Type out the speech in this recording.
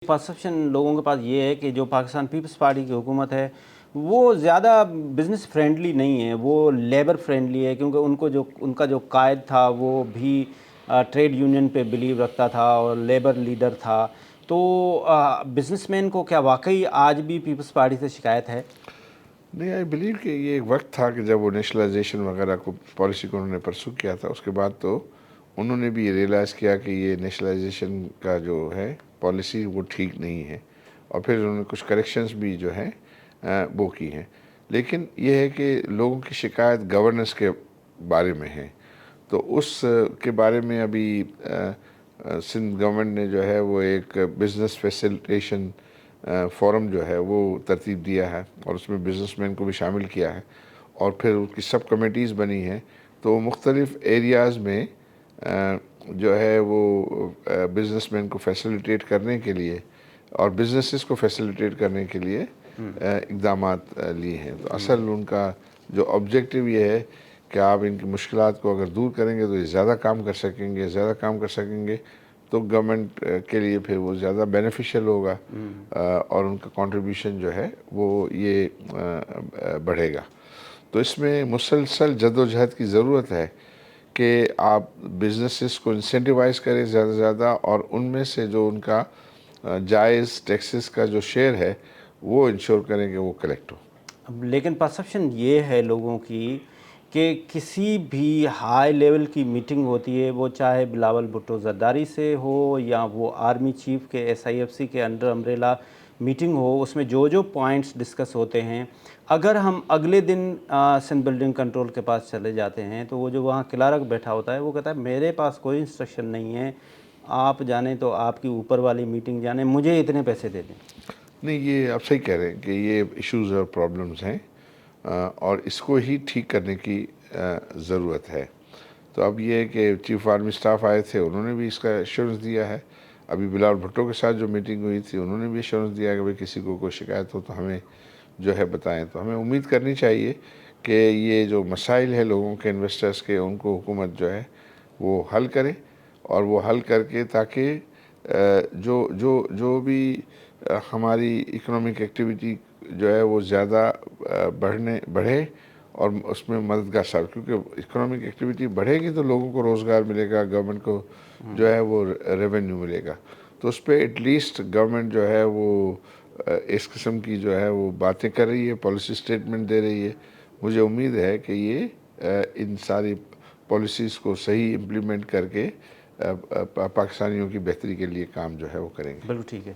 Perception लोगों के पास ये है कि जो पाकिस्तान पीपल्स पार्टी की हुकूमत है वो ज़्यादा बिज़नेस फ्रेंडली नहीं है, वो लेबर फ्रेंडली है, क्योंकि उनका जो कायद था वो भी ट्रेड यूनियन पे बिलीव रखता था और लेबर लीडर था। तो बिजनेसमैन को क्या वाकई आज भी पीपल्स पार्टी से शिकायत है? नहीं, आई बिलीव कि ये एक वक्त था कि जब वो नेशनलाइजेशन वगैरह को पॉलिसी को उन्होंने परसू किया था, उसके बाद तो उन्होंने भी ये रियलाइज़ किया कि ये नेशनलाइजेशन का जो है पॉलिसी वो ठीक नहीं है, और फिर उन्होंने कुछ करेक्शंस भी जो है वो की हैं। लेकिन ये है कि लोगों की शिकायत गवर्नेंस के बारे में है, तो उस के बारे में अभी सिंध गवर्नमेंट ने जो है वो एक बिज़नेस फैसिलिटेशन फोरम जो है वो तरतीब दिया है, और उसमें बिजनेसमैन को भी शामिल किया है, और फिर उसकी सब कमेटीज़ बनी हैं। तो मुख्तलिफ़ एरियाज़ में जो है वो बिजनेसमैन को फैसिलिटेट करने के लिए और बिजनेसेस को फैसिलिटेट करने के लिए इक़दामात लिए हैं। तो असल उनका जो ऑब्जेक्टिव ये है कि आप इनकी मुश्किलात को अगर दूर करेंगे तो ये ज़्यादा काम कर सकेंगे, तो गवर्नमेंट के लिए फिर वो ज़्यादा बेनिफिशियल होगा, और उनका कंट्रीब्यूशन जो है वो ये बढ़ेगा। तो इसमें मुसलसल जद्दोजहद की ज़रूरत है कि आप बिजनेसेस को इंसेंटिवाइज करें ज़्यादा से ज़्यादा, और उनमें से जो उनका जायज़ टैक्सेस का जो शेयर है वो इंश्योर करें कि वो कलेक्ट हो। लेकिन परसेप्शन ये है लोगों की कि किसी भी हाई लेवल की मीटिंग होती है, वो चाहे बिलावल भुट्टो ज़रदारी से हो या वो आर्मी चीफ के SIFC के अंडर अम्ब्रेला मीटिंग हो, उसमें जो जो पॉइंट्स डिस्कस होते हैं, अगर हम अगले दिन सिंध बिल्डिंग कंट्रोल के पास चले जाते हैं तो वो जो वहाँ क्लार्क बैठा होता है वो कहता है मेरे पास कोई इंस्ट्रक्शन नहीं है, आप जाने तो आपकी ऊपर वाली मीटिंग जाने, मुझे इतने पैसे दे दें। नहीं, ये आप सही कह रहे हैं कि ये इश्यूज़ और प्रॉब्लम्स हैं, और इसको ही ठीक करने की ज़रूरत है। तो अब ये है कि चीफ आर्मी स्टाफ आए थे, उन्होंने भी इसका एश्योरेंस दिया है। अभी बिलावल भुट्टो के साथ जो मीटिंग हुई थी उन्होंने भी एश्योरेंस दिया कि भाई किसी को कोई शिकायत हो तो हमें जो है बताएं। तो हमें उम्मीद करनी चाहिए कि ये जो मसाइल है लोगों के, इन्वेस्टर्स के, उनको हुकूमत जो है वो हल करे, और वो हल करके ताकि जो जो जो भी हमारी इकोनॉमिक एक्टिविटी जो है वो ज़्यादा बढ़े और उसमें मददगार साबित, क्योंकि इकोनॉमिक एक्टिविटी बढ़ेगी तो लोगों को रोज़गार मिलेगा, गवर्नमेंट को जो है वो रेवेन्यू मिलेगा। तो उस पर एटलीस्ट गवर्नमेंट जो है वो इस किस्म की जो है वो बातें कर रही है, पॉलिसी स्टेटमेंट दे रही है। मुझे उम्मीद है कि ये इन सारी पॉलिसीज़ को सही इम्प्लीमेंट करके पाकिस्तानियों की बेहतरी के लिए काम जो है वो करेंगे। बिल्कुल ठीक है।